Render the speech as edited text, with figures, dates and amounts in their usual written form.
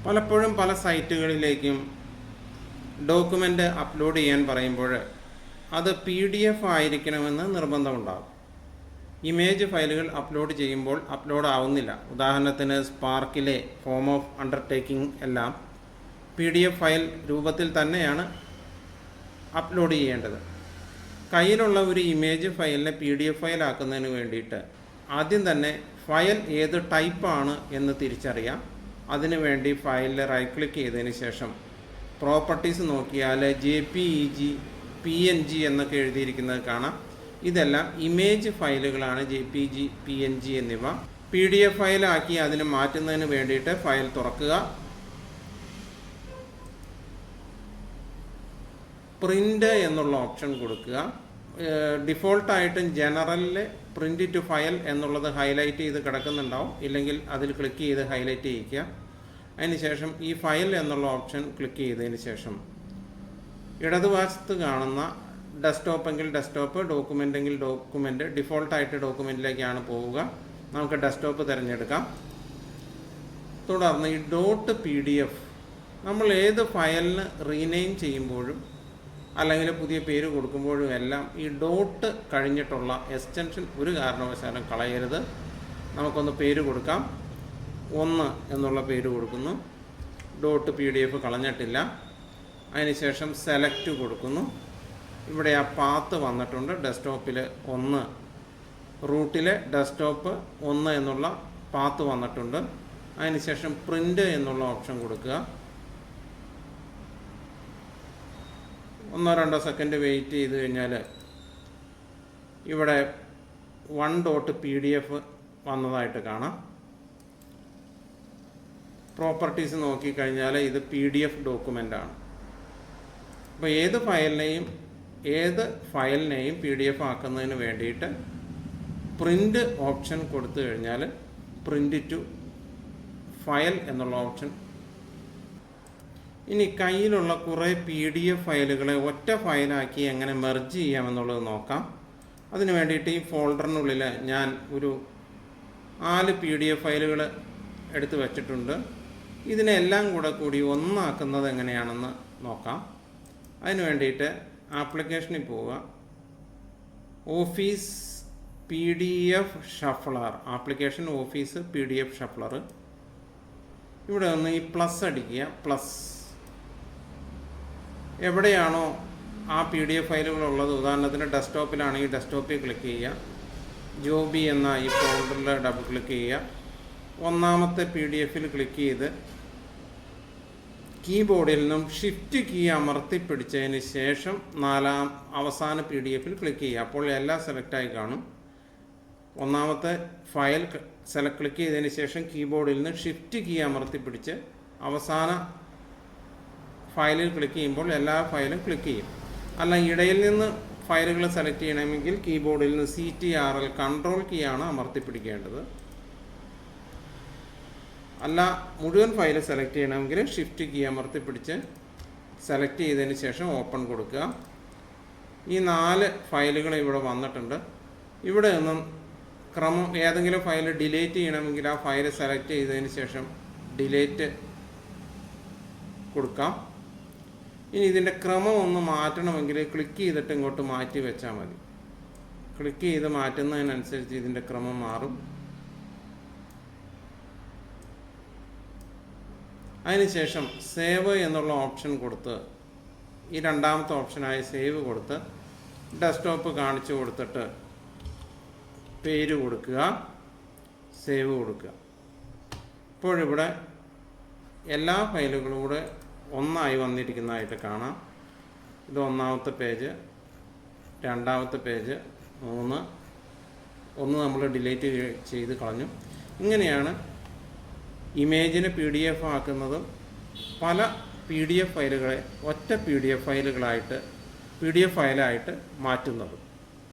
പലപ്പോഴും പല സൈറ്റുകളിലേക്കും document upload ചെയ്യാൻ പറയുമ്പോൾ അത് PDF ആയിരിക്കണമെന്ന് നിർബന്ധമുണ്ടാകും. ഇമേജ് ഫയലുകൾ അപ്ലോഡ് ചെയ്യുമ്പോൾ അപ്ലോഡ് ആവുന്നില്ല. ഉദാഹരണത്തിന് സ്പാർക്കിലെ ഫോം ഓഫ് അണ്ടർടേക്കിംഗ് എല്ലാം PDF ഫയൽ രൂപത്തിൽ തന്നെയാണ് അപ്ലോഡ് ചെയ്യേണ്ടത്. കയ്യിലുള്ള ഒരു ഇമേജ് ഫയലിനെ PDF ഫയൽ ആക്കുന്നതിന് വേണ്ടിയിട്ട് ആദ്യം തന്നെ ഫയൽ ഏത് ടൈപ്പാണ് എന്ന് തിരിച്ചറിയാം. അതിനുവേണ്ടി ഫയലിൽ റൈറ്റ് ക്ലിക്ക് ചെയ്തതിന് ശേഷം പ്രോപ്പർട്ടീസ് നോക്കിയാൽ JPEG, PNG എന്നൊക്കെ എഴുതിയിരിക്കുന്നത് കാണാം. ഇതെല്ലാം ഇമേജ് ഫയലുകളാണ്. JPG, PNG എന്നിവ PDF ഫയലാക്കി അതിന് മാറ്റുന്നതിന് വേണ്ടിയിട്ട് ഫയൽ തുറക്കുക. പ്രിൻ്റ് എന്നുള്ള ഓപ്ഷൻ കൊടുക്കുക. ഡിഫോൾട്ടായിട്ടും ജനറലിൽ പ്രിൻ്റ് ടു ഫയൽ എന്നുള്ളത് ഹൈലൈറ്റ് ചെയ്ത് കിടക്കുന്നുണ്ടാവും. ഇല്ലെങ്കിൽ അതിൽ ക്ലിക്ക് ചെയ്ത് ഹൈലൈറ്റ് ചെയ്യിക്കുക. അതിനുശേഷം ഈ ഫയൽ എന്നുള്ള ഓപ്ഷൻ ക്ലിക്ക് ചെയ്തതിന് ശേഷം ഇടതുവശത്ത് കാണുന്ന ഡെസ്ക്ടോപ്പ് എങ്കിൽ ഡെസ്ക്ടോപ്പ്, ഡോക്യുമെൻ്റ് എങ്കിൽ ഡോക്യുമെൻ്റ്, ഡിഫോൾട്ടായിട്ട് ഡോക്യുമെൻറ്റിലേക്കാണ് പോവുക. നമുക്ക് ഡെസ്ക്ടോപ്പ് തിരഞ്ഞെടുക്കാം. തുടർന്ന് ഈ .pdf നമ്മൾ ഏത് ഫയലിന് റീനെയിം ചെയ്യുമ്പോഴും അല്ലെങ്കിൽ പുതിയ പേര് കൊടുക്കുമ്പോഴും എല്ലാം ഈ ഡോട്ട് കഴിഞ്ഞിട്ടുള്ള എക്സ്റ്റൻഷൻ ഒരു കാരണവശാലും കളയരുത്. നമുക്കൊന്ന് പേര് കൊടുക്കാം. 1 എന്നുള്ള പേര് കൊടുക്കുന്നു. .pdf കളഞ്ഞിട്ടില്ല. അതിനുശേഷം സെലക്ട് കൊടുക്കുന്നു. ഇവിടെ ആ പാത്ത് വന്നിട്ടുണ്ട്. ഡെസ്ക്ടോപ്പിൽ 1, റൂട്ടിലെ ഡെസ്ക്ടോപ്പ് 1 എന്നുള്ള പാത്ത് വന്നിട്ടുണ്ട്. അതിനുശേഷം പ്രിൻ്റ് എന്നുള്ള ഓപ്ഷൻ കൊടുക്കുക. 1-2 സെക്കൻഡ് വെയിറ്റ് ചെയ്ത് കഴിഞ്ഞാൽ ഇവിടെ 1.pdf വന്നതായിട്ട് കാണാം. പ്രോപ്പർട്ടീസ് നോക്കിക്കഴിഞ്ഞാൽ ഇത് PDF ഡോക്യുമെൻ്റാണ്. അപ്പോൾ ഏത് ഫയലിനെയും PDF ആക്കുന്നതിന് വേണ്ടിയിട്ട് പ്രിൻ്റ് ഓപ്ഷൻ കൊടുത്തു കഴിഞ്ഞാൽ പ്രിൻ്റ് ടു ഫയൽ എന്നുള്ള ഓപ്ഷൻ. ഇനി കയ്യിലുള്ള കുറേ PDF ഫയലുകളെ ഒറ്റ ഫയലാക്കി എങ്ങനെ മെർജ് ചെയ്യാമെന്നുള്ളത് നോക്കാം. അതിന് വേണ്ടിയിട്ട് ഈ ഫോൾഡറിനുള്ളിൽ ഞാൻ ഒരു 4 PDF ഫയലുകൾ എടുത്ത് വെച്ചിട്ടുണ്ട്. ഇതിനെല്ലാം കൂടി ഒന്നാക്കുന്നത് എങ്ങനെയാണെന്ന് നോക്കാം. അതിന് വേണ്ടിയിട്ട് ആപ്ലിക്കേഷനിൽ പോവുക. Office PDF shuffler, application office PDF shuffler. ഇവിടെ ഒന്ന് ഈ പ്ലസ് അടിക്കുക. പ്ലസ് എവിടെയാണോ ആ PDF ഫയലുകളുള്ളത്, ഉദാഹരണത്തിന് ഡെസ്ക്ടോപ്പിലാണെങ്കിൽ ഡെസ്ക്ടോപ്പിൽ ക്ലിക്ക് ചെയ്യുക. ജോബി എന്ന ഈ ഫോൾഡറിൽ ഡബിൾ ക്ലിക്ക് ചെയ്യുക. 1ാമത്തെ PDFൽ ക്ലിക്ക് ചെയ്ത് കീബോർഡിൽ നിന്നും ഷിഫ്റ്റ് കീ അമർത്തി പിടിച്ചതിന് ശേഷം അവസാന PDFൽ ക്ലിക്ക് ചെയ്യുക. അപ്പോൾ എല്ലാം സെലക്റ്റായി കാണും. 1ാമത്തെ ഫയൽ ക്ലിക്ക് ചെയ്തതിന് ശേഷം കീബോർഡിൽ നിന്ന് ഷിഫ്റ്റ് കീ അമർത്തി പിടിച്ച് അവസാന ഫയലിൽ ക്ലിക്ക് ചെയ്യുമ്പോൾ എല്ലാ ഫയലും ക്ലിക്ക് ചെയ്യും. അല്ല, ഇടയിൽ നിന്ന് ഫയലുകൾ സെലക്ട് ചെയ്യണമെങ്കിൽ കീബോർഡിൽ നിന്ന് CTRL കൺട്രോൾ കീ ആണ് അമർത്തി പിടിക്കേണ്ടത്. അല്ല, മുഴുവൻ ഫയൽ സെലക്ട് ചെയ്യണമെങ്കിൽ ഷിഫ്റ്റ് കീ അമർത്തി പിടിച്ച് സെലക്ട് ചെയ്തതിന് ശേഷം ഓപ്പൺ കൊടുക്കുക. ഈ 4 ഫയലുകൾ ഇവിടെ വന്നിട്ടുണ്ട്. ഇവിടെ നിന്നും ക്രമം ഏതെങ്കിലും ഫയൽ ഡിലീറ്റ് ചെയ്യണമെങ്കിൽ ആ ഫയൽ സെലക്ട് ചെയ്തതിന് ശേഷം ഡിലീറ്റ് കൊടുക്കാം. ഇനി ഇതിൻ്റെ ക്രമം ഒന്ന് മാറ്റണമെങ്കിൽ ക്ലിക്ക് ചെയ്തിട്ട് ഇങ്ങോട്ട് മാറ്റി വെച്ചാൽ മതി. ക്ലിക്ക് ചെയ്ത് മാറ്റുന്നതിനനുസരിച്ച് ഇതിൻ്റെ ക്രമം മാറും. അതിനുശേഷം സേവ് എന്നുള്ള ഓപ്ഷൻ കൊടുത്ത് ഈ 2ാമത്തെ ഓപ്ഷനായി സേവ് കൊടുത്ത് ഡെസ്ക്ടോപ്പ് കാണിച്ചു കൊടുത്തിട്ട് പേര് കൊടുക്കുക, സേവ് കൊടുക്കുക. ഇപ്പോഴിവിടെ എല്ലാ ഫയലുകളും കൂടെ ഒന്നായി വന്നിരിക്കുന്നതായിട്ട് കാണാം. ഇത് 1ാമത്തെ പേജ്, 2ാമത്തെ പേജ്, 3, 1 നമ്മൾ ഡിലീറ്റ് ചെയ്ത് കളഞ്ഞു. ഇങ്ങനെയാണ് ഇമേജിനെ PDF ആക്കുന്നതും പല PDF ഫയലുകളെ ഒറ്റ PDF ഫയലായിട്ട് മാറ്റുന്നതും.